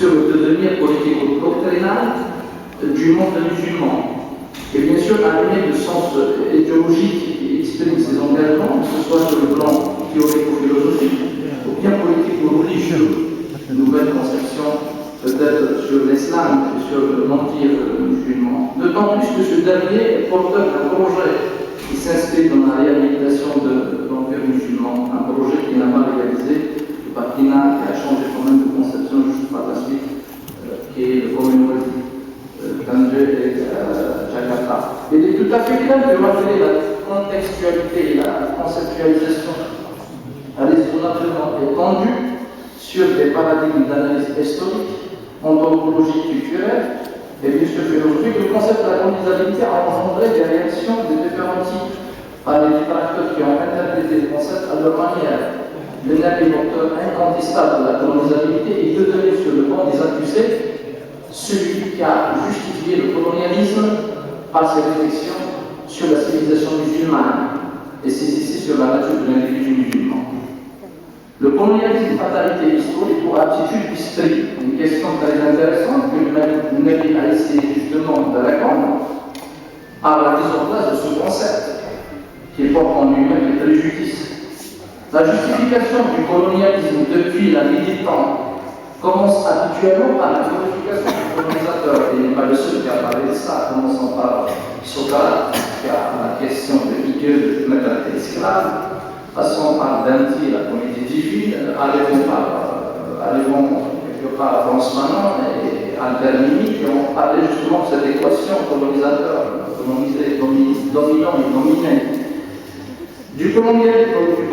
sur le devenir politico-doctrinal du monde musulman, et bien sûr animé de sens idéologique qui exprime ses engagements, que ce soit sur le plan théorico-philosophique ou bien politico-religieux, une nouvelle conception peut-être sur l'islam et sur l'empire musulman. D'autant plus que ce dernier est porteur d'un projet qui s'inscrit dans la réhabilitation de l'empire musulman, un projet qui n'a pas réalisé, le Pakistan qui a changé quand même de conception juste par la suite, qui est le communisme Tanger et Jakarta. Il est tout à fait clair de rappeler la contextualité et la conceptualisation raisonnablement étendue sur des paradigmes d'analyse historique, anthropologique, culturelle et bien sûr philosophique. Le concept de la colonisabilité a engendré des réactions de différents types par les détracteurs qui ont interprété le concept à leur manière. L'un des moteurs incontestables de la colonisabilité est devenu sur le plan des accusés celui qui a justifié le colonialisme par ses réflexions sur la civilisation musulmane et ses essais sur la nature de l'individu musulman. Le colonialisme fatalité historique pour aptitude d'esprit, une question très intéressante que le Nabi a essayé justement de répondre par la mise en place de ce concept qui porte en lui-même les préjudices. La justification du colonialisme depuis la nuit des temps commence habituellement par la glorification du colonisateur. Il n'est pas le seul qui a parlé de ça, commençant par Socrate, qui a la question de l'idée de mettre esclave, passant par Dante, la communauté divine, arrivant quelque part à Frantz Fanon et Albert Memmi, qui ont parlé justement de cette équation colonisateur, colonisé, dominant et dominé. Du colonialisme